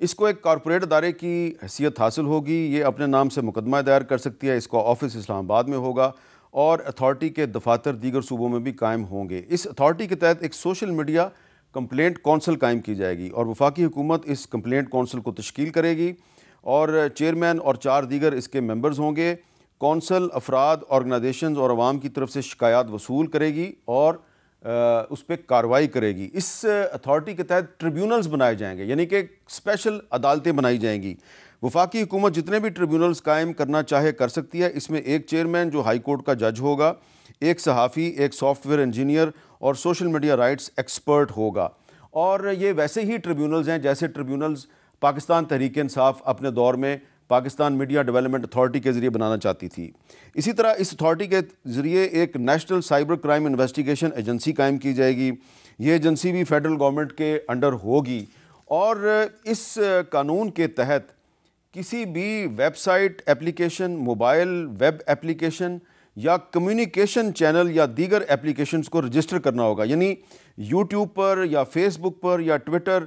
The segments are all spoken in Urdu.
اس کو ایک کارپوریٹ ادارے کی حیثیت حاصل ہوگی. یہ اپنے نام سے مقدمہ دائر کر سکتی ہے. اس کا آفس اسلام آباد میں ہوگا اور اتھارٹی کے دفاتر دیگر صوبوں میں بھی قائم ہوں گے. اس اتھارٹی کے تحت ایک سوشل میڈیا کمپلینٹ کونسل قائم کی جائے گی اور وفاقی حکومت اس کمپلینٹ کونسل کو تشکیل کرے گی اور چیئرمین اور 4 دیگر اس کے ممبرز ہوں گے. کونسل افراد، آرگنائزیشنز اور عوام کی طرف سے شکایات وصول کرے گی اور اس پہ کارروائی کرے گی. اس اتھارٹی کے تحت ٹریبیونلز بنائے جائیں گے، یعنی کہ اسپیشل عدالتیں بنائی جائیں گی. وفاقی حکومت جتنے بھی ٹریبیونلز قائم کرنا چاہے کر سکتی ہے. اس میں ایک چیئرمین جو ہائی کورٹ کا جج ہوگا، ایک صحافی، ایک سافٹ ویئر انجینئر اور سوشل میڈیا رائٹس ایکسپرٹ ہوگا. اور یہ ویسے ہی ٹریبیونلز ہیں جیسے ٹریبیونلز پاکستان تحریک انصاف اپنے دور میں پاکستان میڈیا ڈیولپمنٹ اتھارٹی کے ذریعے بنانا چاہتی تھی. اسی طرح اس اتھارٹی کے ذریعے ایک national cyber crime investigation agency قائم کی جائے گی. یہ ایجنسی بھی فیڈرل گورنمنٹ کے انڈر ہوگی اور اس قانون کے تحت کسی بھی website application, mobile web application یا کمیونیکیشن چینل یا دیگر ایپلیکیشنز کو رجسٹر کرنا ہوگا. یعنی یوٹیوب پر یا فیس بک پر یا ٹویٹر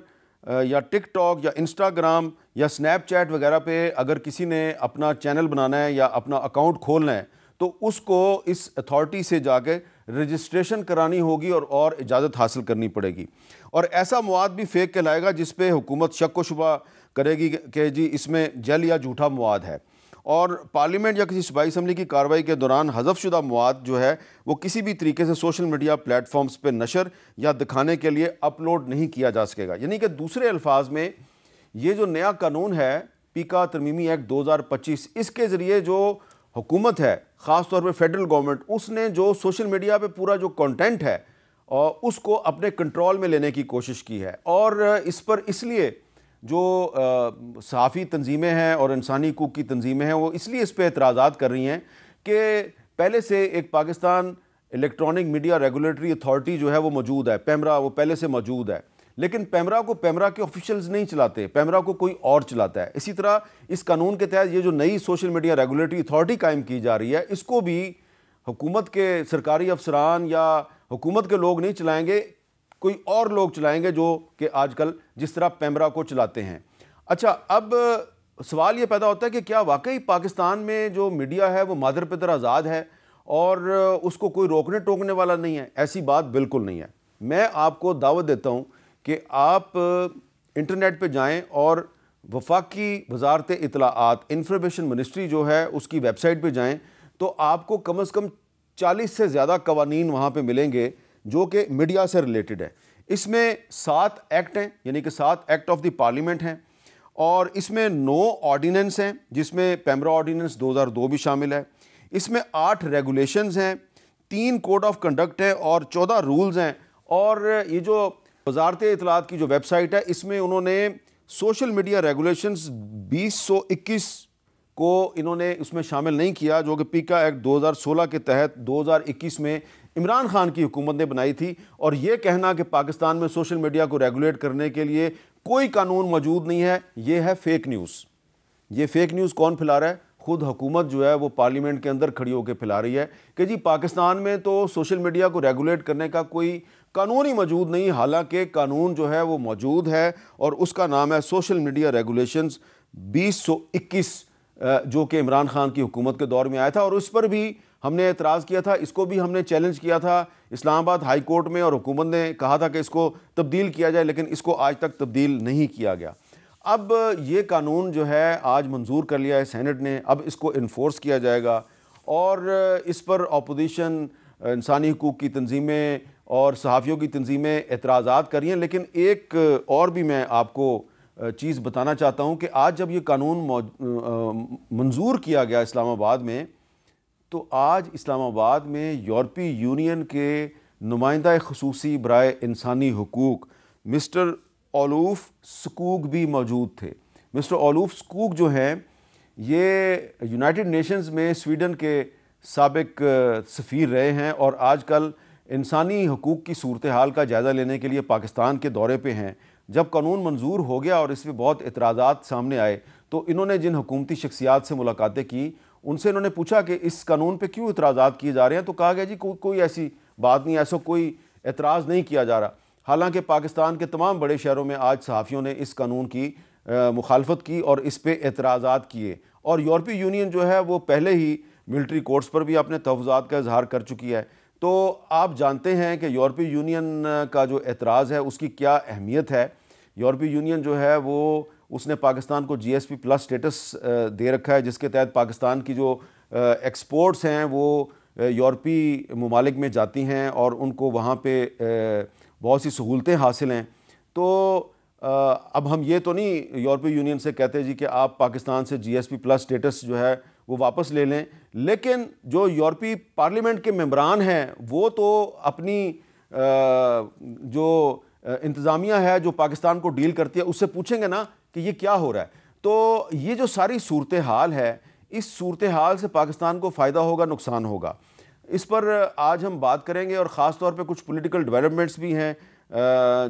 یا ٹک ٹاک یا انسٹاگرام یا سنیپ چیٹ وغیرہ پہ اگر کسی نے اپنا چینل بنانا ہے یا اپنا اکاؤنٹ کھولنا ہے تو اس کو اس اتھارٹی سے جا کے رجسٹریشن کرانی ہوگی اور اجازت حاصل کرنی پڑے گی. اور ایسا مواد بھی فیک کہلائے گا جس پہ حکومت شک و شبہ کرے گی کہ جی اس میں جعل یا جھوٹا مواد ہے. اور پارلیمنٹ یا کسی صوبائی اسمبلی کی کارروائی کے دوران حذف شدہ مواد جو ہے وہ کسی بھی طریقے سے سوشل میڈیا پلیٹ فارمز پہ نشر یا دکھانے کے لیے اپلوڈ نہیں کیا جا سکے گا. یعنی کہ دوسرے الفاظ میں یہ جو نیا قانون ہے پیکا ترمیمی ایکٹ 2025، اس کے ذریعے جو حکومت ہے خاص طور پہ فیڈرل گورنمنٹ، اس نے جو سوشل میڈیا پہ پورا جو کنٹینٹ ہے اس کو اپنے کنٹرول میں لینے کی کوشش کی ہے. اور اس پر اس لیے جو صحافی تنظیمیں ہیں اور انسانی حقوق کی تنظیمیں ہیں وہ اس لیے اس پہ اعتراضات کر رہی ہیں کہ پہلے سے ایک Pakistan electronic media regulatory authority جو ہے وہ موجود ہے، پیمرا، وہ پہلے سے موجود ہے، لیکن پیمرا کو پیمرا کے آفیشلز نہیں چلاتے، پیمرا کو کوئی اور چلاتا ہے. اسی طرح اس قانون کے تحت یہ جو نئی سوشل میڈیا ریگولیٹری اتھارٹی قائم کی جا رہی ہے اس کو بھی حکومت کے سرکاری افسران یا حکومت کے لوگ نہیں چلائیں گے، کوئی اور لوگ چلائیں گے جو کہ آج کل جس طرح پیمرا کو چلاتے ہیں. اچھا، اب سوال یہ پیدا ہوتا ہے کہ کیا واقعی پاکستان میں جو میڈیا ہے وہ مادر پدر آزاد ہے اور اس کو کوئی روکنے ٹوکنے والا نہیں ہے؟ ایسی بات بالکل نہیں ہے. میں آپ کو دعوت دیتا ہوں کہ آپ انٹرنیٹ پہ جائیں اور وفاقی وزارت اطلاعات انفارمیشن منسٹری جو ہے اس کی ویب سائٹ پہ جائیں تو آپ کو کم از کم 40 سے زیادہ قوانین وہاں پہ ملیں گے جو کہ میڈیا سے ریلیٹڈ ہے. اس میں 7 ایکٹ ہیں، یعنی کہ 7 ایکٹ آف دی پارلیمنٹ ہیں، اور اس میں 9 آرڈیننس ہیں جس میں پیمرا آرڈیننس 2002 بھی شامل ہے. اس میں 8 ریگولیشنز ہیں، 3 کوڈ آف کنڈکٹ ہیں اور 14 رولز ہیں. اور یہ جو وزارت اطلاعات کی جو ویب سائٹ ہے اس میں انہوں نے سوشل میڈیا ریگولیشنز 2021 کو انہوں نے اس میں شامل نہیں کیا، جو کہ پیکا ایکٹ 2016 کے تحت 2021 میں عمران خان کی حکومت نے بنائی تھی. اور یہ کہنا کہ پاکستان میں سوشل میڈیا کو ریگولیٹ کرنے کے لیے کوئی قانون موجود نہیں ہے، یہ ہے فیک نیوز. یہ فیک نیوز کون پھیلا رہا ہے؟ خود حکومت جو ہے وہ پارلیمنٹ کے اندر کھڑی ہو کے پھیلا رہی ہے کہ جی پاکستان میں تو سوشل میڈیا کو ریگولیٹ کرنے کا کوئی قانون ہی موجود نہیں. حالانکہ قانون جو ہے وہ موجود ہے اور اس کا نام ہے سوشل میڈیا ریگولیشنز 2021 جو کہ عمران خان کی حکومت کے دور میں آیا تھا. اور اس پر بھی ہم نے اعتراض کیا تھا، اس کو بھی ہم نے چیلنج کیا تھا اسلام آباد ہائی کورٹ میں، اور حکومت نے کہا تھا کہ اس کو تبدیل کیا جائے، لیکن اس کو آج تک تبدیل نہیں کیا گیا. اب یہ قانون جو ہے آج منظور کر لیا ہے سینٹ نے، اب اس کو انفورس کیا جائے گا. اور اس پر اپوزیشن، انسانی حقوق کی تنظیمیں اور صحافیوں کی تنظیمیں اعتراضات کر رہی ہیں. لیکن ایک اور بھی میں آپ کو چیز بتانا چاہتا ہوں کہ آج جب یہ قانون منظور کیا گیا اسلام آباد میں، تو آج اسلام آباد میں یورپی یونین کے نمائندہ خصوصی برائے انسانی حقوق مسٹر اولوف سکوگ بھی موجود تھے. مسٹر اولوف سکوگ جو ہیں یہ یونائٹڈ نیشنز میں سویڈن کے سابق سفیر رہے ہیں اور آج کل انسانی حقوق کی صورتحال کا جائزہ لینے کے لیے پاکستان کے دورے پہ ہیں. جب قانون منظور ہو گیا اور اس پہ بہت اعتراضات سامنے آئے تو انہوں نے جن حکومتی شخصیات سے ملاقاتیں کی ان سے انہوں نے پوچھا کہ اس قانون پہ کیوں اعتراضات کیے جا رہے ہیں، تو کہا گیا جی کوئی ایسی بات نہیں، ایسا کوئی اعتراض نہیں کیا جا رہا. حالانکہ پاکستان کے تمام بڑے شہروں میں آج صحافیوں نے اس قانون کی مخالفت کی اور اس پہ اعتراضات کیے، اور یورپی یونین جو ہے وہ پہلے ہی ملٹری کورٹس پر بھی اپنے تحفظات کا اظہار کر چکی ہے۔ تو آپ جانتے ہیں کہ یورپی یونین کا جو اعتراض ہے اس کی کیا اہمیت ہے۔ یورپی یونین جو ہے وہ اس نے پاکستان کو GSP+ سٹیٹس دے رکھا ہے، جس کے تحت پاکستان کی جو ایکسپورٹس ہیں وہ یورپی ممالک میں جاتی ہیں اور ان کو وہاں پہ بہت سی سہولتیں حاصل ہیں۔ تو اب ہم یہ تو نہیں یورپی یونین سے کہتے جی کہ آپ پاکستان سے GSP+ سٹیٹس جو ہے وہ واپس لے لیں، لیکن جو یورپی پارلیمنٹ کے ممبران ہیں وہ تو اپنی جو انتظامیہ ہے جو پاکستان کو ڈیل کرتی ہے اس سے پوچھیں گے نا کہ یہ کیا ہو رہا ہے۔ تو یہ جو ساری صورتحال ہے، اس صورتحال سے پاکستان کو فائدہ ہوگا نقصان ہوگا، اس پر آج ہم بات کریں گے، اور خاص طور پہ کچھ پولیٹیکل ڈیولپمنٹس بھی ہیں۔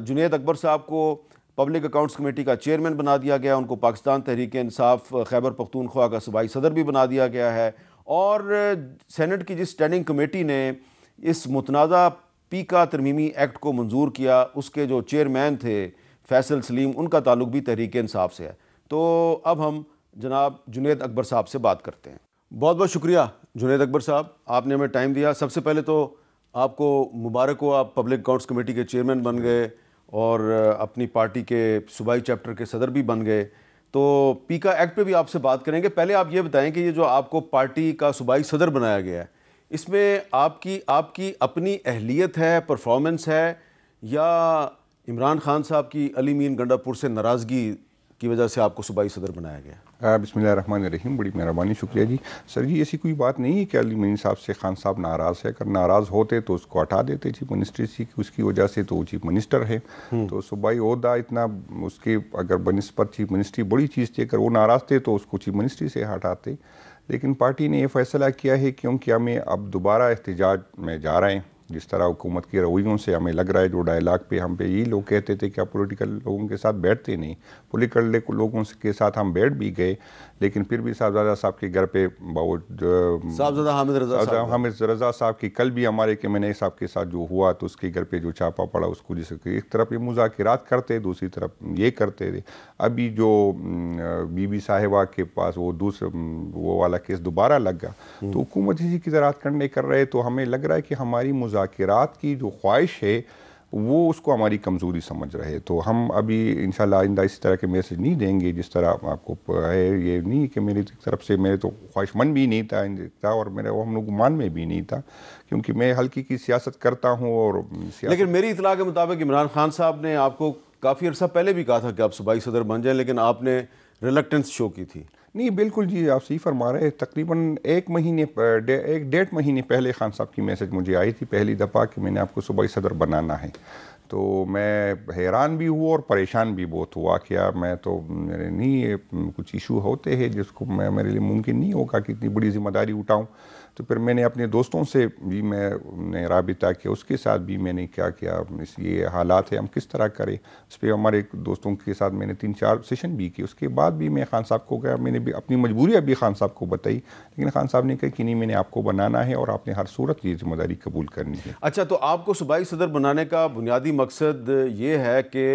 جنید اکبر صاحب کو پبلک اکاؤنٹس کمیٹی کا چیئرمین بنا دیا گیا، ان کو پاکستان تحریک انصاف خیبر پختونخوا کا صوبائی صدر بھی بنا دیا گیا ہے، اور سینٹ کی جس اسٹینڈنگ کمیٹی نے اس متنازع پیکا ترمیمی ایکٹ کو منظور کیا، اس کے جو چیئرمین تھے فیصل سلیم، ان کا تعلق بھی تحریک انصاف سے ہے۔ تو اب ہم جناب جنید اکبر صاحب سے بات کرتے ہیں۔ بہت بہت شکریہ جنید اکبر صاحب، آپ نے ہمیں ٹائم دیا۔ سب سے پہلے تو آپ کو مبارک ہو، آپ پبلک اکاؤنٹس کمیٹی کے چیئرمین بن گئے اور اپنی پارٹی کے صوبائی چیپٹر کے صدر بھی بن گئے۔ تو پیکا ایکٹ پہ بھی آپ سے بات کریں گے۔ پہلے آپ یہ بتائیں کہ یہ جو آپ کو پارٹی کا صوبائی صدر بنایا گیا ہے، اس میں آپ کی اپنی اہلیت ہے، پرفارمنس ہے، یا عمران خان صاحب کی علی مین گنڈا پور سے ناراضگی کی وجہ سے آپ کو صوبائی صدر بنایا گیا؟ بسم اللہ الرحمن الرحیم، بڑی مہربانی، شکریہ جی۔ سر جی ایسی کوئی بات نہیں ہے کہ علی مین صاحب سے خان صاحب ناراض ہے، اگر ناراض ہوتے تو اس کو ہٹا دیتے چیف منسٹری سے، اس کی وجہ سے تو وہ چیف منسٹر ہے۔ تو صوبائی عہدہ اتنا اس کے اگر بنسبت چیف منسٹری بڑی چیز تھی، اگر وہ ناراض تھے تو اس کو چیف منسٹری سے ہٹاتے، لیکن پارٹی نے یہ فیصلہ کیا ہے کیونکہ ہمیں اب دوبارہ احتجاج میں جا رہے ہیں۔ جس طرح حکومت کی رویوں سے ہمیں لگ رہا ہے، جو ڈائلاگ پہ ہم پہ یہی لوگ کہتے تھے کہ آپ پولیٹیکل لوگوں کے ساتھ بیٹھتے نہیں، پولیٹیکل لوگوں کے ساتھ ہم بیٹھ بھی گئے، لیکن پھر بھی صاحبزادہ صاحب کے گھر پہ صاحبزادہ حامد رضا صاحب کی کل بھی ہمارے کہ میں نے صاحب کے ساتھ جو ہوا تو اس کے گھر پہ جو چھاپا پڑا، اس کو جس ایک طرف یہ مذاکرات کرتے، دوسری طرف یہ کرتے تھے۔ ابھی جو بی بی صاحبہ کے پاس وہ والا کیس دوبارہ لگ گیا، تو حکومت اسی کی زراعت کر رہے، تو ہمیں لگ رہا ہے کہ ہماری مذاکرات کی جو خواہش ہے وہ اس کو ہماری کمزوری سمجھ رہے۔ تو ہم ابھی انشاءاللہ آئندہ اس طرح کے میسج نہیں دیں گے جس طرح آپ کو ہے۔ یہ نہیں کہ میری طرف سے میرے تو خواہش مند بھی نہیں تھا اور میرے ہم لوگ گمان میں بھی نہیں تھا، کیونکہ میں ہلکی کی سیاست کرتا ہوں۔ اور لیکن میری اطلاع کے مطابق عمران خان صاحب نے آپ کو کافی عرصہ پہلے بھی کہا تھا کہ آپ صوبائی صدر بن جائیں، لیکن آپ نے ریلکٹنس شو کی تھی۔ نہیں بالکل جی، آپ صحیح فرما رہے ہیں۔ تقریباً ایک 1.5 مہینے پہلے خان صاحب کی میسج مجھے آئی تھی پہلی دفعہ کہ میں نے آپ کو صوبائی صدر بنانا ہے، تو میں حیران بھی ہوا اور پریشان بھی بہت ہوا۔ کیا میں تو میرے نہیں کچھ ایشو ہوتے ہیں جس کو میرے لیے ممکن نہیں ہوگا کہ اتنی بڑی ذمہ داری اٹھاؤں۔ تو پھر میں نے اپنے دوستوں سے بھی میں نے رابطہ کیا، اس کے ساتھ بھی میں نے کیا یہ حالات ہے، ہم کس طرح کریں۔ اس پہ ہمارے دوستوں کے ساتھ میں نے 3-4 سیشن بھی کی۔ اس کے بعد بھی میں خان صاحب کو گیا، میں نے بھی اپنی مجبوریاں بھی خان صاحب کو بتائی، لیکن خان صاحب نے کہا کہ نہیں، میں نے آپ کو بنانا ہے اور آپ نے ہر صورت یہ ذمہ داری قبول کرنی ہے۔ اچھا، تو آپ کو صوبائی صدر بنانے کا بنیادی مقصد یہ ہے کہ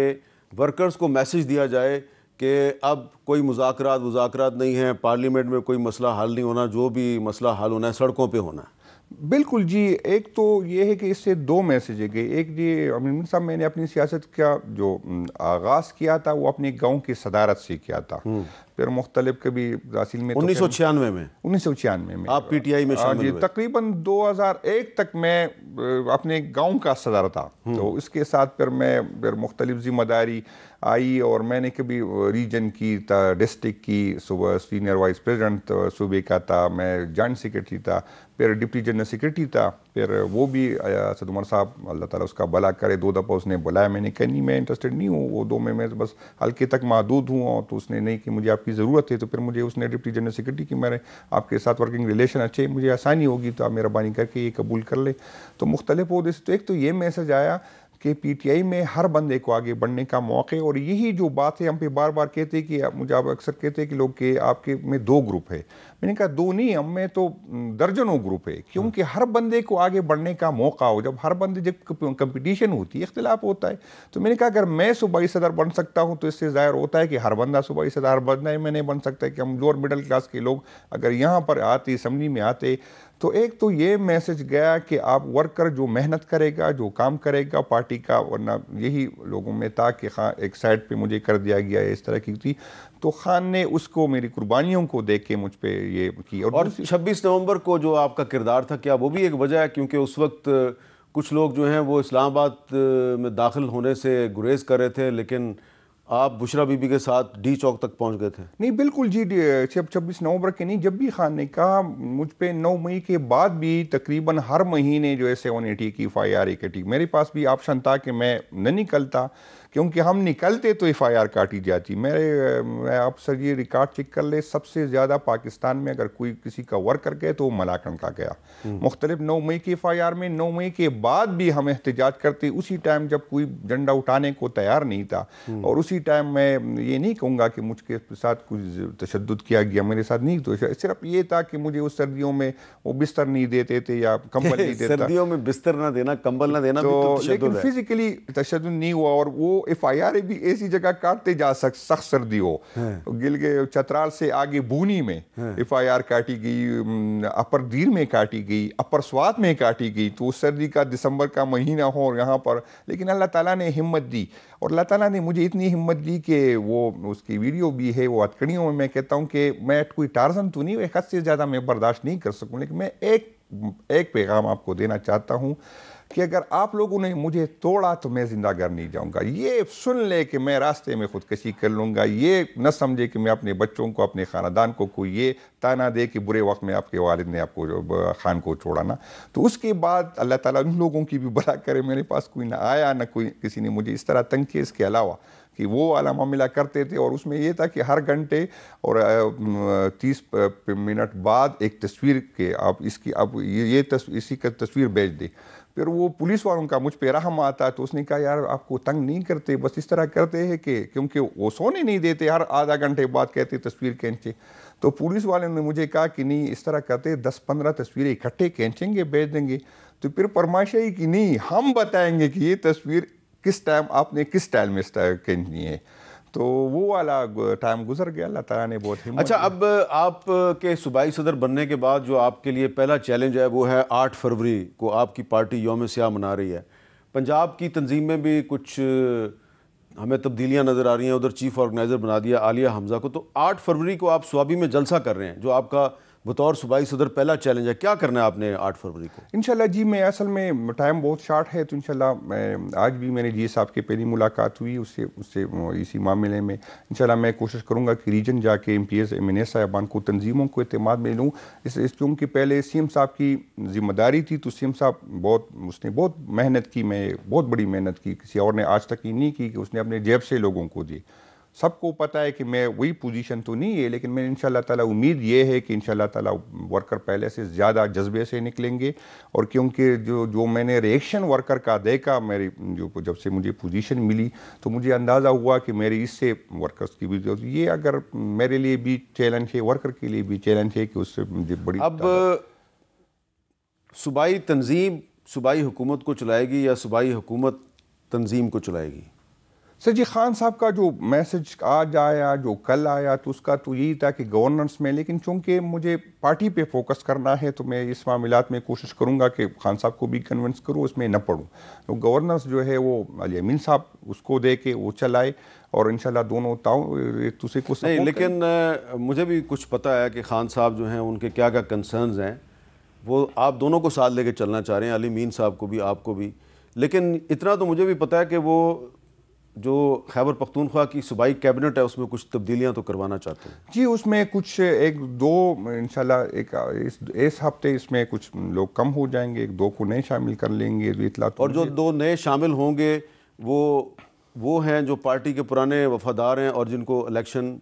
ورکرز کو میسج دیا جائے کہ اب کوئی مذاکرات نہیں ہیں، پارلیمنٹ میں کوئی مسئلہ حل نہیں ہونا، جو بھی مسئلہ حل ہونا ہے سڑکوں پہ ہونا ہے؟ بالکل جی، ایک تو یہ ہے کہ اس سے 2 میسیجیں گئے۔ ایک جی امین صاحب، میں نے اپنی سیاست کا جو آغاز کیا تھا وہ اپنے گاؤں کی صدارت سے کیا تھا، پھر مختلف کبھی تحصیل میں 1996 میں آپ پی ٹی آئی میں شامل ہوئے۔ تقریباً 2001 تک میں اپنے گاؤں کا صدر تھا، تو اس کے ساتھ پھر مختلف ذمہ داری آئی، اور میں نے کبھی ریجن کی تھا، ڈسٹرکٹ کی، صوبہ سینئر وائس پریزیڈنٹ صوبے کا تھا، میں جوائنٹ سیکرٹری تھا، پھر ڈپٹی جنرل سیکرٹری تھا، پھر وہ بھی اسد عمر صاحب اللہ تعالیٰ اس کا بھلا کرے 2 دفعہ اس نے بلایا، میں نے کہا نہیں میں انٹرسٹڈ نہیں ہوں، وہ 2 میں بس ہلکے تک محدود ہوں، تو اس نے نہیں کہ مجھے آپ کی ضرورت ہے، تو پھر مجھے اس نے ڈپٹی جنرل سیکرٹری کی میرے آپ کے ساتھ ورکنگ ریلیشن اچھے، مجھے آسانی ہوگی تو آپ مہربانی کر کے یہ قبول کر لیں۔ تو مختلف عہدے سے تو ایک تو یہ میسج آیا کہ پی ٹی آئی میں ہر بندے کو آگے بڑھنے کا موقع ہے. اور یہی جو بات ہے ہم پہ بار بار کہتے ہیں کہ مجھے آپ اکثر کہتے ہیں کہ لوگ کہ آپ کے میں 2 گروپ ہے. میں نے کہا 2 نہیں، ہم میں تو درجنوں گروپ ہے، کیونکہ ہر بندے کو آگے بڑھنے کا موقع ہو. جب ہر بندے جب کمپٹیشن ہوتی ہے، اختلاف ہوتا ہے. تو میں نے کہا اگر میں صوبائی صدر بن سکتا ہوں تو اس سے ظاہر ہوتا ہے کہ ہر بندہ صوبائی صدر ہر بندہ میں نہیں بن سکتا ہے. کہ ہم لوور مڈل کلاس کے لوگ اگر یہاں پر آتے، اسمبلی میں آتے، تو ایک تو یہ میسج گیا کہ آپ ورکر جو محنت کرے گا، جو کام کرے گا پارٹی کا، ورنہ یہی لوگوں میں تھا کہ ایک سائڈ پہ مجھے کر دیا گیا ہے، اس طرح کی تھی. تو خان نے اس کو میری قربانیوں کو دیکھ کے مجھ پہ یہ کی. اور 26 نومبر کو جو آپ کا کردار تھا، کیا وہ بھی ایک وجہ ہے؟ کیونکہ اس وقت کچھ لوگ جو ہیں وہ اسلام آباد میں داخل ہونے سے گریز کر رہے تھے، لیکن آپ بشرا بی بی کے ساتھ ڈی چوک تک پہنچ گئے تھے. نہیں بالکل جی، 26 نومبر کے نہیں، جب بھی خان نے کہا مجھ پہ 9 مئی کے بعد بھی تقریباً ہر مہینے جو ہے 780 کی FIR کٹی. میرے پاس بھی آپشن تھا کہ میں نہ نکلتا، کیونکہ ہم نکلتے تو FIR کاٹی جاتی. میں آپ سر یہ ریکارڈ چیک کر لے، سب سے زیادہ پاکستان میں اگر کوئی کسی کا ورکر گئے تو وہ ملاکنڈ کا گیا. مختلف 9 مئی کی FIR میں 9 مئی کے بعد بھی ہم احتجاج کرتے اسی ٹائم جب کوئی جھنڈا اٹھانے کو تیار نہیں تھا. اور اسی ٹائم میں یہ نہیں کہوں گا کہ مجھ کے ساتھ کچھ تشدد کیا گیا، میرے ساتھ نہیں. تو صرف یہ تھا کہ مجھے اس سردیوں میں وہ بستر نہیں دیتے تھے یا کمبل نہیں دیتا. سردیوں میں بستر نہ دینا، کمبل نہ دینا بھی تو تشدد ہے. لیکن فزیکلی تشدد نہیں ہوا. اور وہ FIR بھی ایسی جگہ کاٹتے جا سخت سردی ہو. گل کے چترال سے آگے بونی میں FIR کاٹی گئی، اپر دیر میں کاٹی گئی، اپر سوات میں کاٹی گئی. تو سردی کا دسمبر کا مہینہ ہو یہاں پر، لیکن اللہ تعالیٰ نے ہمت دی. اور اللہ تعالیٰ نے مجھے اتنی ہمت دی کہ وہ اس کی ویڈیو بھی ہے، وہ ہتکڑیوں میں کہتا ہوں کہ میں کوئی ٹارزن تو نہیں، ایک حد سے زیادہ میں برداشت نہیں کر سکوں. لیکن میں ایک پیغام آپ کو دینا چاہتا ہوں کہ اگر آپ لوگوں نے مجھے توڑا تو میں زندہ گھر نہیں جاؤں گا. یہ سن لے کہ میں راستے میں خودکشی کر لوں گا. یہ نہ سمجھے کہ میں اپنے بچوں کو، اپنے خاندان کو کوئی یہ تانا دے کہ برے وقت میں آپ کے والد نے آپ کو خان کو چھوڑا نا. تو اس کے بعد اللہ تعالیٰ ان لوگوں کی بھی بھلا کرے. میرے پاس کوئی نہ آیا، نہ کوئی کسی نے مجھے اس طرح تنگ کیا. اس کے علاوہ کہ وہ والا معاملہ کرتے تھے، اور اس میں یہ تھا کہ ہر گھنٹے اور 30 منٹ بعد ایک تصویر کے آپ اس کی اب اسی کا تصویر بھیج دے. پھر وہ پولیس والوں کا مجھ پہ رحم آتا. تو اس نے کہا یار آپ کو تنگ نہیں کرتے، بس اس طرح کرتے ہیں کہ کیونکہ وہ سونے نہیں دیتے، ہر آدھا گھنٹے بعد کہتے تصویر کھینچے. تو پولیس والوں نے مجھے کہا کہ نہیں اس طرح کرتے، 10-15 تصویریں اکٹھے کھینچیں گے بھیج دیں گے. تو پھر فرمائشی کہ نہیں ہم بتائیں گے کہ یہ تصویر کس ٹائم آپ نے کس سٹائل میں کھینچنی ہے. تو وہ والا ٹائم گزر گیا. اللہ تعالیٰ نے بہت ہمت. اچھا، اب آپ کے صوبائی صدر بننے کے بعد جو آپ کے لیے پہلا چیلنج ہے وہ ہے 8 فروری کو آپ کی پارٹی یوم سیاہ منا رہی ہے. پنجاب کی تنظیم میں بھی کچھ ہمیں تبدیلیاں نظر آ رہی ہیں. ادھر چیف آرگنائزر بنا دیا عالیہ حمزہ کو. تو 8 فروری کو آپ سوابی میں جلسہ کر رہے ہیں، جو آپ کا بطور صوبائی صدر پہلا چیلنج ہے. کیا کرنا ہے آپ نے 8 فروری کو؟ انشاءاللہ جی، میں اصل میں ٹائم بہت شارٹ ہے، تو انشاءاللہ میں آج بھی میں نے جی صاحب کی پہلی ملاقات ہوئی اس سے اسی معاملے میں. انشاءاللہ میں کوشش کروں گا کہ ریجن جا کے MPs MNA صاحبان کو، تنظیموں کو اعتماد میں لوں. کیونکہ پہلے CM صاحب کی ذمہ داری تھی، تو CM صاحب اس نے بہت محنت کی، میں بہت بڑی محنت کی. کسی اور نے آج تک یہ نہیں کی کہ اس نے اپنے جیب سے لوگوں کو دی. سب کو پتہ ہے کہ میں وہی پوزیشن تو نہیں ہے، لیکن میں انشاءاللہ تعالیٰ امید یہ ہے کہ انشاءاللہ تعالیٰ ورکر پہلے سے زیادہ جذبے سے نکلیں گے. اور کیونکہ جو میں نے ریئیکشن ورکر کا دیکھا، میری جب سے مجھے پوزیشن ملی، تو مجھے اندازہ ہوا کہ میری اس سے ورکرز کی بھی یہ اگر میرے لیے بھی چیلنج ہے، ورکر کے لیے بھی چیلنج ہے کہ اس سے مجھے بڑی. اب صوبائی تنظیم صوبائی حکومت کو چلائے گی یا صوبائی حکومت تنظیم کو چلائے گی؟ سر جی، خان صاحب کا جو میسج آج آیا، جو کل آیا، تو اس کا تو یہی تھا کہ گورننس میں، لیکن چونکہ مجھے پارٹی پہ فوکس کرنا ہے تو میں اس معاملات میں کوشش کروں گا کہ خان صاحب کو بھی کنونس کروں، اس میں نہ پڑوں. تو گورننس جو ہے وہ علی امین صاحب اس کو دے کے وہ چلائے، اور انشاءاللہ دونوں ایک دوسرے کو سپورٹ. نہیں، لیکن مجھے بھی کچھ پتہ ہے کہ خان صاحب جو ہیں ان کے کیا کیا کنسرنز ہیں. وہ آپ دونوں کو ساتھ لے کے چلنا چاہ رہے ہیں، علی امین صاحب کو بھی، آپ کو بھی. لیکن اتنا تو مجھے بھی پتہ ہے کہ وہ جو خیبر پختونخوا کی صوبائی کیبنٹ ہے اس میں کچھ تبدیلیاں تو کروانا چاہتے ہیں. جی، اس میں کچھ 1-2 انشاءاللہ اس ہفتے اس میں کچھ لوگ کم ہو جائیں گے، 1-2 کو نئے شامل کر لیں گے. اور جو 2 نئے شامل ہوں گے وہ ہیں جو پارٹی کے پرانے وفادار ہیں اور جن کو الیکشن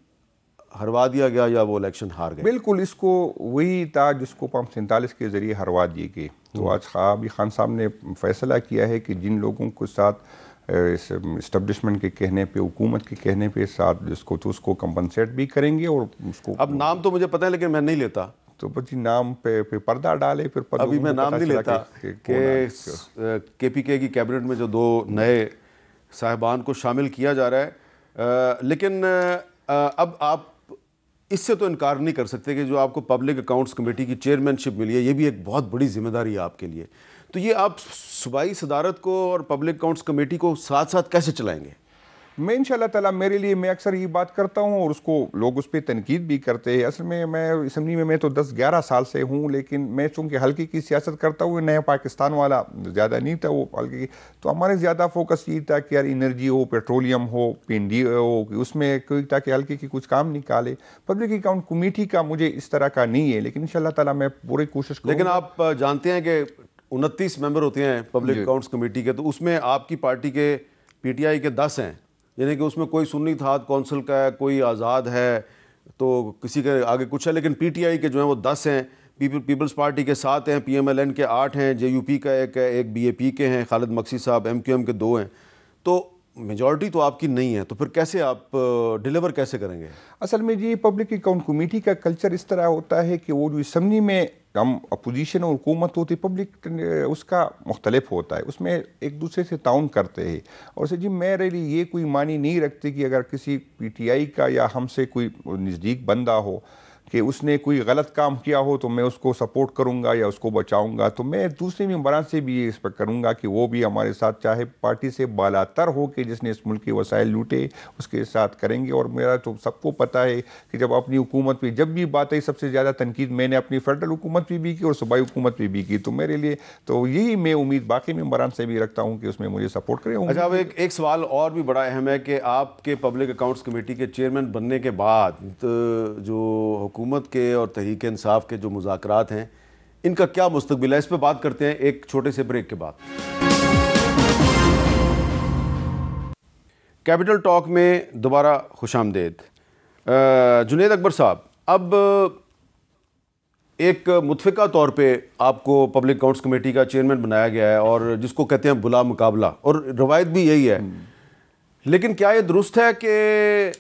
ہروا دیا گیا یا وہ الیکشن ہار گئے؟ بالکل اس کو وہی تھا جس کو 47 کے ذریعے ہروا دیے گئے. تو آج ابھی خان صاحب نے فیصلہ کیا ہے کہ جن لوگوں کو ساتھ اسٹیبلشمنٹ کے کہنے پہ, حکومت کے کہنے پہ ساتھ اس کو کمپنسیٹ بھی کریں گے. اور اس کو اب نام تو مجھے پتہ ہے لیکن میں نہیں لیتا, تو بچی نام پہ پردہ ڈالے. پھر ابھی میں نام نہیں لیتا کہ کے پی کے کی کیبنٹ میں جو 2 نئے صاحبان کو شامل کیا جا رہا ہے, لیکن اب آپ اس سے تو انکار نہیں کر سکتے کہ جو آپ کو پبلک اکاؤنٹس کمیٹی کی چیئرمین شپ ملی ہے, یہ بھی ایک بہت بڑی ذمہ داری ہے آپ کے لیے. تو یہ آپ صوبائی صدارت کو اور پبلک اکاؤنٹس کمیٹی کو ساتھ ساتھ کیسے چلائیں گے؟ میں انشاءاللہ تعالیٰ میرے لیے میں اکثر یہ بات کرتا ہوں اور اس کو لوگ اس پہ تنقید بھی کرتے ہیں. اصل میں اسمبلی میں تو 10-11 سال سے ہوں, لیکن میں چونکہ ہلکے کی سیاست کرتا ہوں, نیا پاکستان والا زیادہ نہیں تھا وہ ہلکے کی. تو ہمارے زیادہ فوکس یہ تھا کہ یار انرجی ہو, پیٹرولیم ہو, پینڈی ہو, اس میں کوئی تاکہ ہلکے کی کچھ کام نکالے. پبلک اکاؤنٹ کمیٹی کا مجھے اس طرح کا نہیں ہے, لیکن انشاءاللہ تعالیٰ میں پوری کوشش کروں. لیکن آپ جانتے ہیں کہ 29 ممبر ہوتے ہیں پبلک اکاؤنٹس کمیٹی کے, تو اس میں آپ کی پارٹی کے پی ٹی آئی کے 10 ہیں, یعنی کہ اس میں کوئی سنی اتحاد کونسل کا ہے, کوئی آزاد ہے, تو کسی کے آگے کچھ ہے. لیکن پی ٹی آئی کے جو ہیں وہ 10 ہیں, پیپلز پارٹی کے 7 ہیں, پی ایم ایل این کے 8 ہیں, جے یو پی کا 1 ہے, ایک بی اے پی کے ہیں خالد مقصی صاحب, ایم کیو ایم کے 2 ہیں. تو میجورٹی تو آپ کی نہیں ہے, تو پھر کیسے آپ ڈیلیور کیسے کریں گے؟ اصل میں جی پبلک اکاؤنٹ کمیٹی کا کلچر اس طرح ہوتا ہے کہ وہ جو اسمبلی میں ہم اپوزیشن اور حکومت ہوتی, پبلک اس کا مختلف ہوتا ہے, اس میں ایک دوسرے سے تعاون کرتے ہیں. اور جی میرے لیے یہ کوئی معنی نہیں رکھتی کہ اگر کسی پی ٹی آئی کا یا ہم سے کوئی نزدیک بندہ ہو کہ اس نے کوئی غلط کام کیا ہو تو میں اس کو سپورٹ کروں گا یا اس کو بچاؤں گا. تو میں دوسرے ممبران سے بھی اس پر کروں گا کہ وہ بھی ہمارے ساتھ, چاہے پارٹی سے بالا تر ہو کہ جس نے اس ملک کے وسائل لوٹے, اس کے ساتھ کریں گے. اور میرا تو سب کو پتہ ہے کہ جب اپنی حکومت پہ جب بھی بات آئی, سب سے زیادہ تنقید میں نے اپنی فیڈرل حکومت پہ بھی کی اور صوبائی حکومت پہ بھی کی. تو میرے لیے تو یہی میں امید باقی ممبران سے بھی رکھتا ہوں کہ اس میں مجھے سپورٹ کریں. اچھا, اب ایک سوال اور بھی بڑا اہم ہے کہ آپ کے پبلک اکاؤنٹس کمیٹی کے چیئرمین بننے کے بعد جو حکومت کے اور تحریک انصاف کے جو مذاکرات ہیں, ان کا کیا مستقبل ہے؟ اس پہ بات کرتے ہیں ایک چھوٹے سے بریک کے بعد. کیپٹل ٹاک میں دوبارہ خوش آمدید. جنید اکبر صاحب, اب ایک متفقہ طور پہ آپ کو پبلک اکاؤنٹس کمیٹی کا چیئرمین بنایا گیا ہے, اور جس کو کہتے ہیں بلا مقابلہ, اور روایت بھی یہی ہے. لیکن کیا یہ درست ہے کہ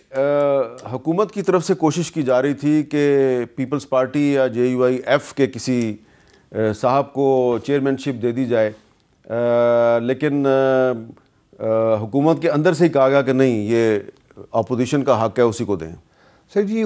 حکومت کی طرف سے کوشش کی جا رہی تھی کہ پیپلز پارٹی یا جے یو آئی ایف کے کسی صاحب کو چیئرمین شپ دے دی جائے, لیکن حکومت کے اندر سے ہی کہا گیا کہ نہیں, یہ اپوزیشن کا حق ہے, اسی کو دیں؟ سر جی یہ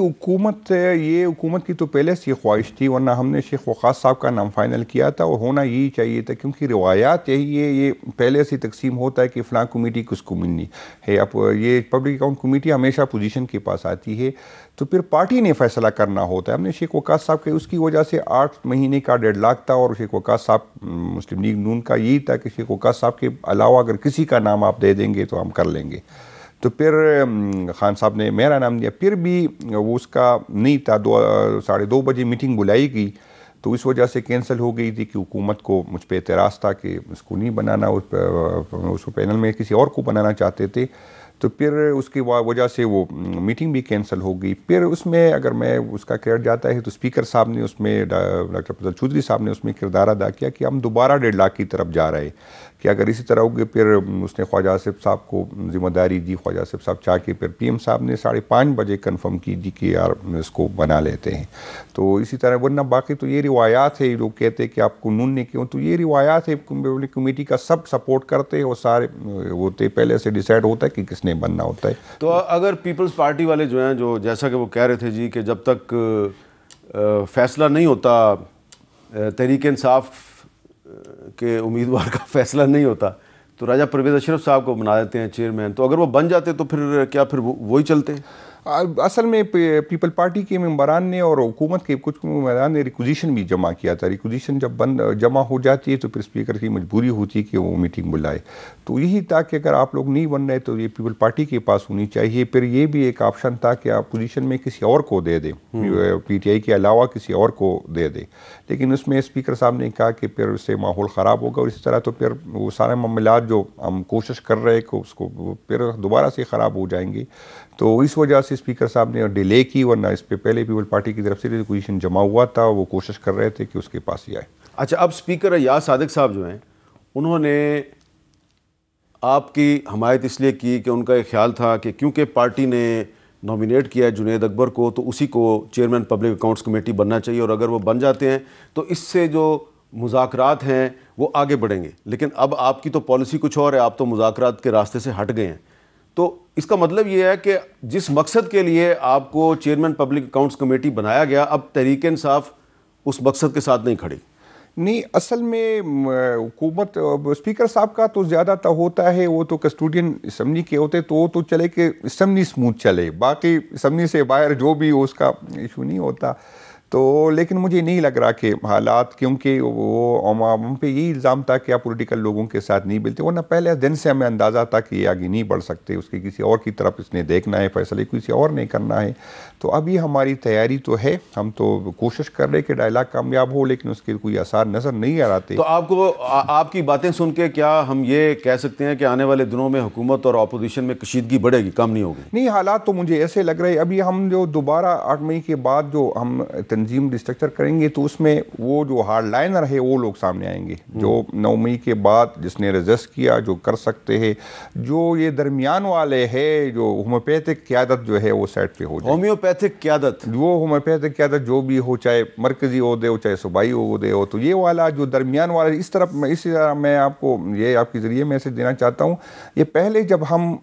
حکومت کی تو پہلے سے خواہش تھی, ورنہ ہم نے شیخ وقاص صاحب کا نام فائنل کیا تھا, اور ہونا یہی چاہیے تھا, کیونکہ روایات یہی ہے, یہ پہلے سے تقسیم ہوتا ہے کہ فلاں کمیٹی کس کو ملنی ہے. اب یہ پبلک اکاؤنٹ کمیٹی ہمیشہ پوزیشن کے پاس آتی ہے, تو پھر پارٹی نے فیصلہ کرنا ہوتا ہے. ہم نے شیخ وقاص صاحب کے اس کی وجہ سے 8 مہینے کا ڈیڈ لاک تھا, اور شیخ وقاص صاحب مسلم لیگ نون کا یہی تھا کہ شیخ وقاص صاحب کے علاوہ اگر کسی کا نام آپ دے دیں گے تو ہم کر لیں گے. تو پھر خان صاحب نے میرا نام دیا, پھر بھی وہ اس کا نہیں تھا. 2:30 بجے میٹنگ بلائی گئی, تو اس وجہ سے کینسل ہو گئی تھی کہ حکومت کو مجھ پہ اعتراض تھا کہ اس کو نہیں بنانا, اس پینل میں کسی اور کو بنانا چاہتے تھے. تو پھر اس کی وجہ سے وہ میٹنگ بھی کینسل ہو گئی. پھر اس میں اگر میں اس کا کریڈٹ جاتا ہے تو اسپیکر صاحب نے اس میں, ڈاکٹر فضل چودھری صاحب نے اس میں کردار ادا کیا کہ ہم دوبارہ 1.5 لاکھ کی طرف جا رہے کہ اگر اسی طرح ہوگے. پھر اس نے خواجہ آصف صاحب کو ذمہ داری دی, خواجہ آصف صاحب چاہ کے پھر پی ایم صاحب نے 5:30 بجے کنفرم کی دی کہ یار اس کو بنا لیتے ہیں. تو اسی طرح, ورنہ باقی تو یہ روایات ہے, لوگ کہتے ہیں کہ آپ کو نون نے کیوں, تو یہ روایات ہے. کمیٹی کا سب سپورٹ کرتے ہیں, اور سارے ہوتے پہلے سے ڈیسائیڈ ہوتا ہے کہ کس نے بننا ہوتا ہے. تو اگر پیپلز پارٹی والے جو ہیں, جو جیسا کہ وہ کہہ رہے تھے جی کہ جب تک فیصلہ نہیں ہوتا, تحریک انصاف کے امیدوار کا فیصلہ نہیں ہوتا, تو راجہ پرویز اشرف صاحب کو بنا دیتے ہیں چیئرمین. تو اگر وہ بن جاتے تو پھر کیا پھر وہی چلتے؟ اصل میں پیپل پارٹی کے ممبران نے اور حکومت کے کچھ ممبران نے ریکوزیشن بھی جمع کیا تھا. ریکوزیشن جب جمع ہو جاتی ہے تو پھر اسپیکر کی مجبوری ہوتی ہے کہ وہ میٹنگ بلائے. تو یہی تھا کہ اگر آپ لوگ نہیں بن رہے تو یہ پیپل پارٹی کے پاس ہونی چاہیے. پھر یہ بھی ایک آپشن تھا کہ آپ پوزیشن میں کسی اور کو دے دیں, پی ٹی آئی کے علاوہ کسی اور کو دے دیں, لیکن اس میں اسپیکر صاحب نے کہا کہ پھر اس سے ماحول خراب ہوگا, اور اس طرح تو پھر وہ سارے معاملات جو ہم کوشش کر رہے کہ اس کو پھر دوبارہ سے خراب ہو جائیں گے. تو اس وجہ سے اسپیکر صاحب نے ڈیلے کی، ورنہ اس پہ پہلے پیپل پارٹی کی طرف سے ریزولوشن جمع ہوا تھا، وہ کوشش کر رہے تھے کہ اس کے پاس ہی آئے۔ اچھا، اب اسپیکر ایاز صادق صاحب جو ہیں انہوں نے آپ کی حمایت اس لیے کی کہ ان کا ایک خیال تھا کہ کیونکہ پارٹی نے نامینیٹ کیا ہے جنید اکبر کو تو اسی کو چیئرمین پبلک اکاؤنٹس کمیٹی بننا چاہیے، اور اگر وہ بن جاتے ہیں تو اس سے جو مذاکرات ہیں وہ آگے بڑھیں گے۔ لیکن اب آپ کی تو پالیسی کچھ اور ہے، آپ تو مذاکرات کے راستے سے ہٹ گئے ہیں، تو اس کا مطلب یہ ہے کہ جس مقصد کے لیے آپ کو چیئرمین پبلک اکاؤنٹس کمیٹی بنایا گیا اب تحریک انصاف اس مقصد کے ساتھ نہیں کھڑی۔ نہیں، اصل میں حکومت اسپیکر صاحب کا تو زیادہ ہوتا ہے، وہ تو کسٹوڈین اسمبلی کے ہوتے تو وہ تو چلے کہ اسمبلی سموتھ چلے، باقی اسمبلی سے باہر جو بھی اس کا ایشو نہیں ہوتا۔ تو لیکن مجھے نہیں لگ رہا کہ حالات، کیونکہ وہ ہم پہ یہی الزام تھا کہ آپ پولیٹیکل لوگوں کے ساتھ نہیں ملتے، ورنہ پہلے دن سے ہمیں اندازہ تھا کہ یہ آگے نہیں بڑھ سکتے، اس کے کسی اور کی طرف اس نے دیکھنا ہے، فیصلے کسی اور نے کرنا ہے۔ تو ابھی ہماری تیاری تو ہے، ہم تو کوشش کر رہے کہ ڈائلاگ کامیاب ہو، لیکن اس کے کوئی آثار نظر نہیں آ رہے۔ تو آپ کی باتیں سن کے کیا ہم یہ کہہ سکتے ہیں کہ آنے والے دنوں میں حکومت اور اپوزیشن میں کشیدگی بڑھے گی، کم نہیں ہوگی؟ نہیں، حالات تو مجھے ایسے لگ رہے ہیں ابھی ہم جو دوبارہ 8 مئی کے بعد جو ہم تنظیم ریسٹرکچر کریں گے تو اس میں وہ جو ہارڈ لائنر ہے وہ لوگ سامنے آئیں گے، جو 9 مئی کے بعد جس نے ریزسٹ کیا، جو کر سکتے ہیں، جو یہ درمیان والے ہے، جو ہومیوپیتھک قیادت جو ہے وہ سائڈ پہ ہو جائے۔ ہومیوپیتھک قیادت، وہ ہومیوپیتھک قیادت جو بھی ہو، چاہے مرکزی عہدے ہو چاہے صوبائی عہدے ہو، تو یہ والا جو درمیان والا اس طرح میں آپ کو یہ آپ کے ذریعے میسج دینا چاہتا ہوں، یہ پہلے جب ہم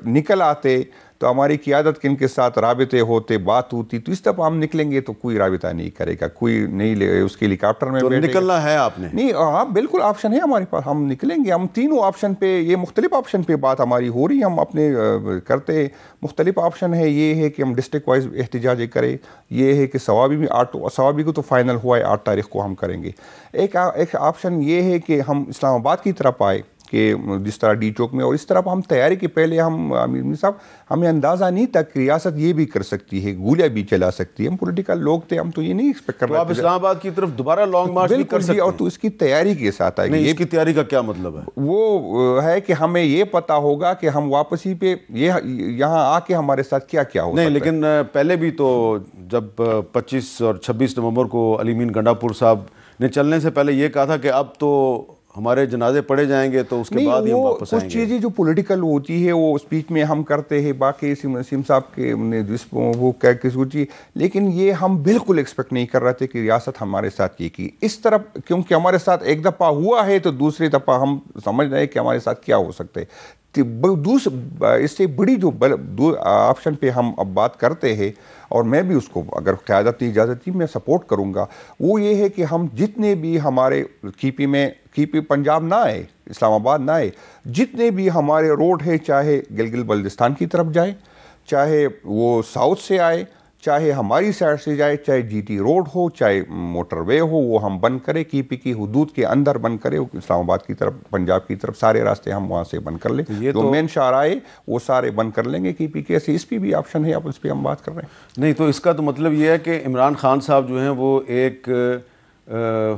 نکل آتے تو ہماری قیادت کن کے ساتھ رابطے ہوتے، بات ہوتی، تو اس طرح ہم نکلیں گے تو کوئی رابطہ نہیں کرے گا، کوئی نہیں اس کے ہیلی کاپٹر میں بیٹھے گا۔ نکلنا ہے آپ نے؟ نہیں، ہاں بالکل آپشن ہے ہمارے پاس، ہم نکلیں گے، ہم تینوں آپشن پہ، یہ مختلف آپشن پہ بات ہماری ہو رہی ہے، ہم اپنے کرتے مختلف آپشن ہے۔ یہ ہے کہ ہم ڈسٹرکٹ وائز احتجاج کریں، یہ ہے کہ ثوابی کو تو فائنل ہوا ہے 8 تاریخ کو ہم کریں گے۔ ایک آپشن یہ ہے کہ ہم اسلام آباد کی طرف آئے، کہ جس طرح ڈی چوک میں، اور اس طرح ہم تیاری کے پہلے ہم امیر صاحب ہمیں اندازہ نہیں تھا کہ ریاست یہ بھی کر سکتی ہے، گولیاں بھی چلا سکتی ہے، ہم پولیٹیکل لوگ تھے، ہم تو یہ نہیں ایکسپیکٹ کر رہے تھے۔ آپ اسلام آباد کی طرف دوبارہ لانگ مارچ بھی کر سکتے ہیں، اور تو اس کی تیاری کے ساتھ آئے گی۔ اس کی تیاری کا کیا مطلب ہے؟ وہ ہے کہ ہمیں یہ پتا ہوگا کہ ہم واپسی پہ یہاں آ کے ہمارے ساتھ کیا کیا ہو سکتا ہے۔ نہیں، لیکن پہلے بھی تو جب 25 اور 26 نومبر کو علی مین گنڈا پور صاحب نے چلنے سے پہلے یہ کہا تھا کہ اب تو ہمارے جنازے پڑے جائیں گے تو اس کے بعد ہی ہم واپس آئیں گے۔ کچھ چیزیں جو پولیٹیکل ہوتی ہے وہ اسپیچ میں ہم کرتے ہیں، باقی سیم صاحب کے وہ کہہ کے سوچی، لیکن یہ ہم بالکل ایکسپیکٹ نہیں کر رہے تھے کہ ریاست ہمارے ساتھ یہ کی اس طرف، کیونکہ ہمارے ساتھ ایک دفعہ ہوا ہے تو دوسری دفعہ ہم سمجھ رہے ہیں کہ ہمارے ساتھ کیا ہو سکتا ہے۔ اس سے بڑی جو آپشن پہ ہم اب بات کرتے ہیں، اور میں بھی اس کو اگر قیادت کی اجازت دی میں سپورٹ کروں گا، وہ یہ ہے کہ ہم جتنے بھی ہمارے کی پی پنجاب نہ آئے، اسلام آباد نہ آئے، جتنے بھی ہمارے روڈ ہے، چاہے گلگت بلتستان کی طرف جائے، چاہے وہ ساؤتھ سے آئے، چاہے ہماری سائڈ سے جائے، چاہے جی ٹی روڈ ہو، چاہے موٹر وے ہو، وہ ہم بند کرے، کی پی کی حدود کے اندر بند کرے، اسلام آباد کی طرف، پنجاب کی طرف سارے راستے ہم وہاں سے بند کر لیں، جو مین شاہراہ وہ سارے بند کر لیں گے کی پی کے سے۔ اس پہ بھی آپشن ہے، اب اس پہ ہم بات کر رہے ہیں۔ نہیں، تو اس کا تو مطلب یہ ہے کہ عمران خان صاحب جو ہیں وہ ایک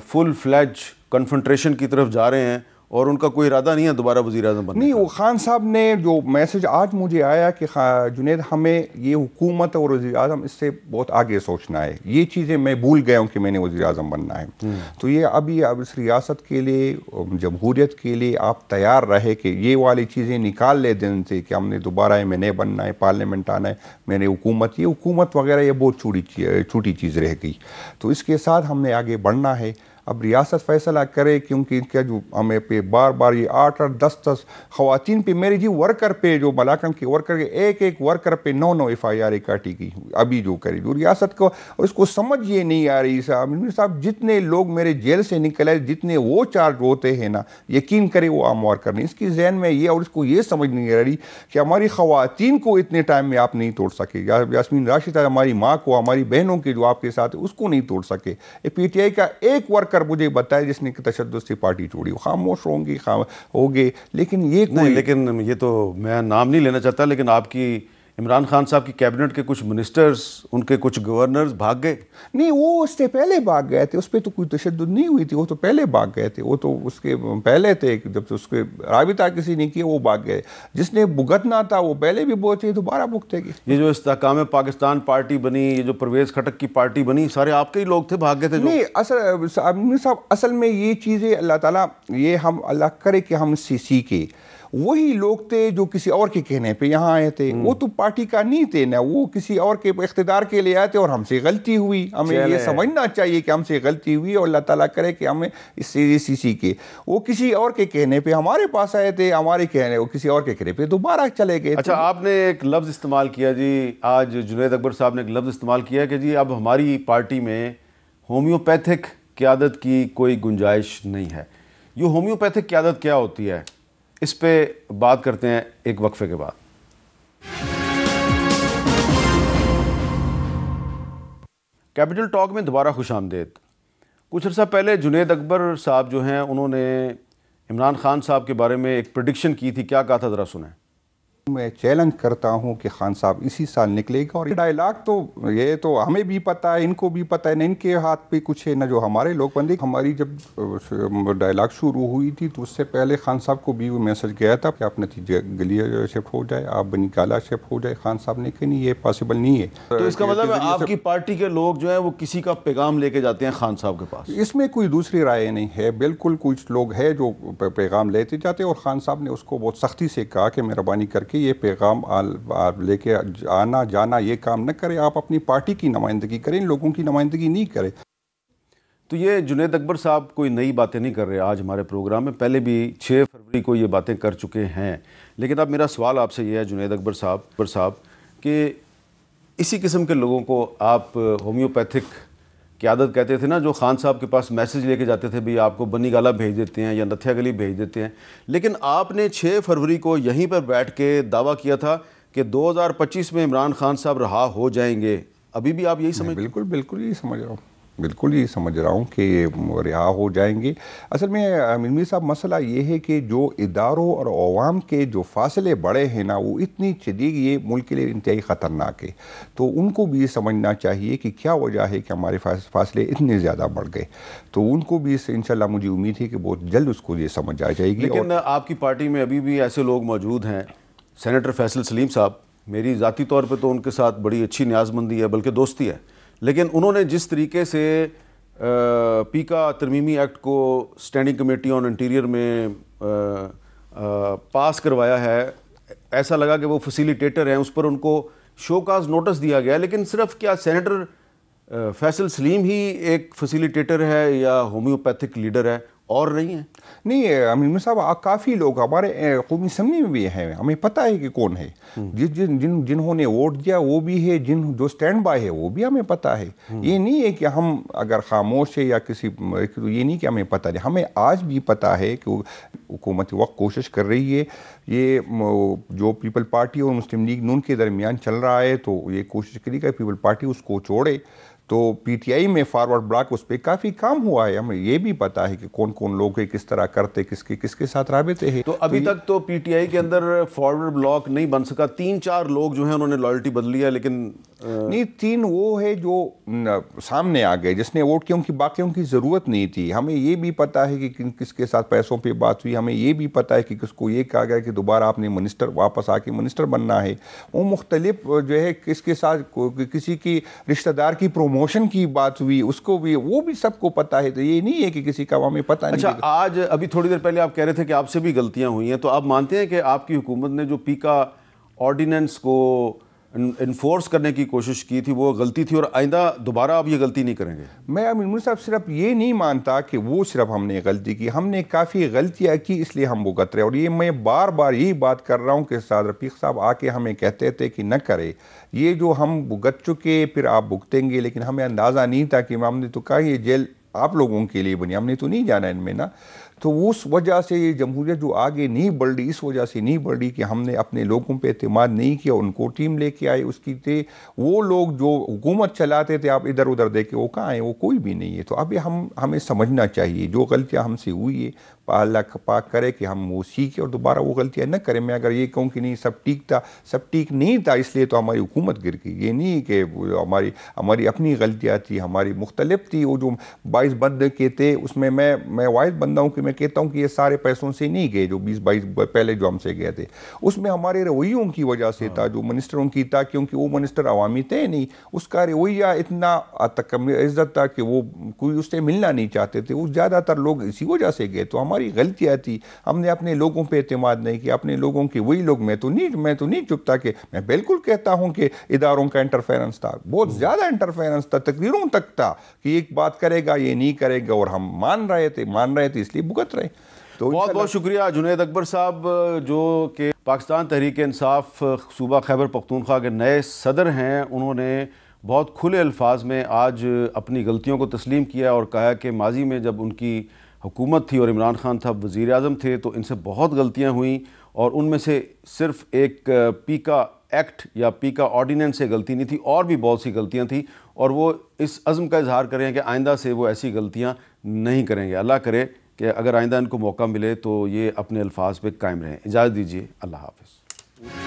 فل فلیج کنفرنٹریشن کی طرف جا رہے ہیں، اور ان کا کوئی ارادہ نہیں ہے دوبارہ وزیر اعظم بننے کا؟ نہیں، وہ خان صاحب نے جو میسج آج مجھے آیا کہ جنید ہمیں یہ حکومت اور وزیر اعظم اس سے بہت آگے سوچنا ہے، یہ چیزیں میں بھول گیا ہوں کہ میں نے وزیر اعظم بننا ہے، تو یہ ابھی اب اس ریاست کے لیے، جمہوریت کے لیے آپ تیار رہے کہ یہ والی چیزیں نکال لے دن سے کہ ہم نے دوبارہ MNA بننا ہے، پارلیمنٹ آنا ہے، میں نے حکومت وغیرہ یہ بہت چھوٹی چیز رہ گئی، تو اس کے ساتھ ہم نے آگے بڑھنا ہے۔ اب ریاست فیصلہ کرے، کیونکہ ان کا جو ہمیں پہ بار بار یہ 8 اور 10 خواتین پہ، میرے جی ورکر پہ، جو ملاکنڈ کے ورکر کے ایک ورکر پہ 9 FIR کاٹی گئی ابھی جو کری، جو ریاست کو اس کو سمجھ یہ نہیں آ رہی صاحب جتنے لوگ میرے جیل سے نکلے، جتنے وہ چارج ہوتے ہیں نا، یقین کرے وہ اموار کرنے، اس کی ذہن میں یہ، اور اس کو یہ سمجھ نہیں آ رہی کہ ہماری خواتین کو اتنے ٹائم میں آپ نہیں توڑ سکے، یاسمین راشد ہماری ماں کو، ہماری بہنوں کے جو آپ کے ساتھ اس کو نہیں توڑ سکے۔ PTI کا ایک ورکر مجھے بتائے جس نے تشدد سے پارٹی توڑی، خاموش ہوگے، لیکن یہ نہیں، لیکن یہ تو میں نام نہیں لینا چاہتا، لیکن آپ کی عمران خان صاحب کی کیبنٹ کے کچھ منسٹرز، ان کے کچھ گورنرز بھاگ گئے؟ نہیں، وہ اس سے پہلے بھاگ گئے تھے، اس پہ تو کوئی تشدد نہیں ہوئی تھی، وہ تو پہلے بھاگ گئے تھے، وہ تو اس کے پہلے تھے، جب اس کے رابطہ کسی نے کیا وہ بھاگ گئے، جس نے بھگتنا تھا وہ پہلے بھی بہت تھے، دوبارہ بھگتے گئے۔ یہ جو استحکام پاکستان پارٹی بنی، یہ جو پرویز خٹک کی پارٹی بنی، سارے آپ کے ہی لوگ تھے، بھاگ گئے تھے؟ نہیں اصل میں یہ چیزیں اللہ تعالیٰ، یہ ہم اللہ کرے کہ ہم اس سے سیکھیں، وہی لوگ تھے جو کسی اور کے کہنے پہ یہاں آئے تھے، وہ تو پارٹی کا نہیں تھے نا، وہ کسی اور کے اقتدار کے لیے آئے تھے اور ہم سے غلطی ہوئی، ہمیں یہ سمجھنا چاہیے کہ ہم سے غلطی ہوئی اور اللہ تعالیٰ کرے کہ ہمیں اس سے سیکھے۔ وہ کسی اور کے کہنے پہ ہمارے پاس آئے تھے، ہمارے کہنے وہ کسی اور کے کہنے پہ دوبارہ چلے گئے۔ اچھا، آپ نے ایک لفظ استعمال کیا جی، آج جنید اکبر صاحب نے ایک لفظ استعمال کیا کہ جی اب ہماری پارٹی میں ہومیوپیتھک قیادت کی کوئی گنجائش نہیں ہے۔ یہ ہومیوپیتھک قیادت کیا ہوتی ہے، اس پہ بات کرتے ہیں ایک وقفے کے بعد۔ کیپٹل ٹاک میں دوبارہ خوش آمدید۔ کچھ عرصہ پہلے جنید اکبر صاحب جو ہیں انہوں نے عمران خان صاحب کے بارے میں ایک پریڈکشن کی تھی، کیا کہا تھا ذرا سنیں۔ میں چیلنج کرتا ہوں کہ خان صاحب اسی سال نکلے گا، اور ڈائلاگ تو یہ تو ہمیں بھی پتہ ہے، ان کو بھی پتہ ہے، نہ ان کے ہاتھ پہ کچھ ہے نہ جو ہمارے لوگ بندے۔ ہماری جب ڈائلاگ شروع ہوئی تھی تو اس سے پہلے خان صاحب کو بھی وہ میسج گیا تھا کہ آپ نتیجہ گلیہ شفٹ ہو جائے، آپ بنی کالا شفٹ ہو جائے۔ خان صاحب نے کہ نہیں، یہ پاسبل نہیں ہے۔ تو اس کا مطلب ہے آپ کی پارٹی کے لوگ جو ہیں وہ کسی کا پیغام لے کے جاتے ہیں خان صاحب کے پاس؟ اس میں کوئی دوسری رائے نہیں ہے، بالکل کچھ لوگ ہیں جو پیغام لیتے جاتے ہیں، اور خان صاحب نے اس کو بہت سختی سے کہا کہ مہربانی کر کے یہ پیغام آپ لے کے آنا جانا یہ کام نہ کریں، آپ اپنی پارٹی کی نمائندگی کریں، لوگوں کی نمائندگی نہیں کریں۔ تو یہ جنید اکبر صاحب کوئی نئی باتیں نہیں کر رہے آج ہمارے پروگرام میں، پہلے بھی 6 فروری کو یہ باتیں کر چکے ہیں، لیکن اب میرا سوال آپ سے یہ ہے جنید اکبر صاحب کہ اسی قسم کے لوگوں کو آپ ہومیوپیتھک قیادت کہتے تھے نا، جو خان صاحب کے پاس میسج لے کے جاتے تھے بھی آپ کو بنی گالا بھیج دیتے ہیں یا نتھیا گلی بھیج دیتے ہیں، لیکن آپ نے 6 فروری کو یہیں پر بیٹھ کے دعویٰ کیا تھا کہ 2025 میں عمران خان صاحب رہا ہو جائیں گے، ابھی بھی آپ یہی سمجھ؟ بالکل یہی سمجھ رہا ہوں، بالکل یہ سمجھ رہا ہوں کہ رہا ہو جائیں گے۔ اصل میں امیر صاحب مسئلہ یہ ہے کہ جو اداروں اور عوام کے جو فاصلے بڑے ہیں نا، وہ اتنی شدید، یہ ملک کے لیے انتہائی خطرناک ہے، تو ان کو بھی یہ سمجھنا چاہیے کہ کیا وجہ ہے کہ ہمارے فاصلے اتنے زیادہ بڑھ گئے، تو ان کو بھی انشاءاللہ مجھے امید ہے کہ بہت جلد اس کو یہ سمجھ آ جائے گی۔ لیکن آپ کی پارٹی میں ابھی بھی ایسے لوگ موجود ہیں، سینیٹر فیصل سلیم صاحب، میری ذاتی طور پہ تو ان کے ساتھ بڑی اچھی نیازمندی ہے، بلکہ دوستی ہے، لیکن انہوں نے جس طریقے سے پیکا ترمیمی ایکٹ کو اسٹینڈنگ کمیٹی آن انٹیریئر میں پاس کروایا ہے، ایسا لگا کہ وہ فیسیلیٹیٹر ہیں، اس پر ان کو شو کاز نوٹس دیا گیا، لیکن صرف کیا سینیٹر فیصل سلیم ہی ایک فیسیلیٹیٹر ہے یا ہومیوپیتھک لیڈر ہے، اور نہیں ہے؟ نہیں امین صاحب، کافی لوگ ہمارے قومی اسمبلی میں بھی ہیں، ہمیں پتہ ہے کہ کون ہے، جنہوں نے ووٹ دیا وہ بھی ہے، جو سٹینڈ بائی ہے وہ بھی ہمیں پتہ ہے۔ یہ نہیں ہے کہ ہم اگر خاموش ہے یا کسی، یہ نہیں کہ ہمیں پتہ نہیں، ہمیں آج بھی پتہ ہے کہ حکومت وقت کوشش کر رہی ہے، یہ جو پیپل پارٹی اور مسلم لیگ نون کے درمیان چل رہا ہے، تو یہ کوشش کری کہ پیپل پارٹی اس کو چھوڑے، تو پی ٹی آئی میں فارورڈ بلاک اس پہ کافی کام ہوا ہے، ہمیں یہ بھی پتہ ہے کہ کون کون لوگ ہیں، کس طرح کرتے، کس کے ساتھ رابطے ہیں۔ تو ابھی تک تو پی ٹی آئی کے اندر فارورڈ بلاک نہیں بن سکا، 3-4 لوگ جو ہیں انہوں نے لائلٹی بدلی ہے، لیکن نہیں 3 وہ ہے جو سامنے آ گئے جس نے ووٹ کیا، ان کی باقیوں کی ضرورت نہیں تھی۔ ہمیں یہ بھی پتہ ہے کہ کس کے ساتھ پیسوں پہ بات ہوئی، ہمیں یہ بھی پتہ ہے کہ کس کو یہ کہا گیا کہ دوبارہ آپ نے منسٹر واپس آ کے منسٹر بننا ہے، وہ مختلف جو ہے کس کے ساتھ کسی کی رشتہ دار کی پروموشن کی بات ہوئی، اس کو بھی وہ بھی سب کو پتہ ہے، تو یہ نہیں ہے کہ کسی کا ہمیں پتہ نہیں۔ اچھا، آج ابھی تھوڑی دیر پہلے آپ کہہ رہے تھے کہ آپ سے بھی غلطیاں ہوئی ہیں، تو آپ مانتے ہیں کہ آپ کی حکومت نے جو پیکا آرڈیننس کو انفورس کرنے کی کوشش کی تھی وہ غلطی تھی، اور آئندہ دوبارہ آپ یہ غلطی نہیں کریں گے؟ میں امین صاحب صرف یہ نہیں مانتا کہ وہ صرف ہم نے غلطی کی، ہم نے کافی غلطیاں کی، اس لیے ہم بھگت رہے، اور یہ میں بار بار یہی بات کر رہا ہوں کہ سعد رفیق صاحب آ کے ہمیں کہتے تھے کہ نہ کرے، یہ جو ہم بھگت چکے پھر آپ بھگتیں گے، لیکن ہمیں اندازہ نہیں تھا کہ ہم نے تو کہا یہ جیل آپ لوگوں کے لیے بنی، ہم نے تو نہیں جانا ان میں نا، تو اس وجہ سے یہ جمہوریت جو آگے نہیں بڑھ رہی، اس وجہ سے نہیں بڑھ رہی کہ ہم نے اپنے لوگوں پہ اعتماد نہیں کیا، ان کو ٹیم لے کے آئے اس کی تھے، وہ لوگ جو حکومت چلاتے تھے آپ ادھر ادھر دیکھے وہ کہاں ہیں، وہ کوئی بھی نہیں ہے۔ تو اب ہمیں سمجھنا چاہیے جو غلطیاں ہم سے ہوئی ہے اللہ پاک کرے کہ ہم وہ سیکھیں اور دوبارہ وہ غلطیاں نہ کریں۔ میں اگر یہ کہوں کہ نہیں سب ٹھیک تھا، سب ٹھیک نہیں تھا، اس لیے تو ہماری حکومت گر گئی، یہ نہیں کہ ہماری اپنی غلطیاں تھی، ہماری مختلف تھی۔ وہ جو 22 بندے کے تھے اس میں میں واحد بندہ ہوں کہ میں کہتا ہوں کہ یہ سارے پیسوں سے نہیں گئے، جو 20-22 پہلے جو ہم سے گئے تھے، اس میں ہمارے رویوں کی وجہ سے تھا، جو منسٹروں کی تھا، کیونکہ وہ منسٹر عوامی تھے نہیں، اس کا رویہ اتنا عزت تھا کہ وہ کوئی اس سے ملنا نہیں چاہتے تھے، وہ زیادہ تر لوگ اسی وجہ سے گئے۔ تو ہماری غلطیاں تھی، ہم نے اپنے لوگوں پہ اعتماد نہیں کیا، اپنے لوگوں کے وہی لوگ، میں تو نہیں چپتا کہ میں بالکل کہتا ہوں کہ اداروں کا انٹرفیرنس تھا، بہت زیادہ انٹرفیرنس تھا، تقریروں تک تھا کہ ایک بات کرے گا یہ نہیں کرے گا، اور ہم مان رہے تھے اس لیے بھگت رہے۔ تو بہت بہت شکریہ جنید اکبر صاحب، جو کہ پاکستان تحریک انصاف صوبہ خیبر پختونخوا کے نئے صدر ہیں۔ انہوں نے بہت کھلے الفاظ میں آج اپنی غلطیوں کو تسلیم کیا اور کہا کہ ماضی میں جب ان کی حکومت تھی اور عمران خان تھا وزیر اعظم تھے تو ان سے بہت غلطیاں ہوئیں، اور ان میں سے صرف ایک پیکا ایکٹ یا پیکا آرڈیننس سے غلطی نہیں تھی، اور بھی بہت سی غلطیاں تھیں، اور وہ اس عزم کا اظہار کریں کہ آئندہ سے وہ ایسی غلطیاں نہیں کریں گے۔ اللہ کرے کہ اگر آئندہ ان کو موقع ملے تو یہ اپنے الفاظ پہ قائم رہیں۔ اجازت دیجیے، اللہ حافظ۔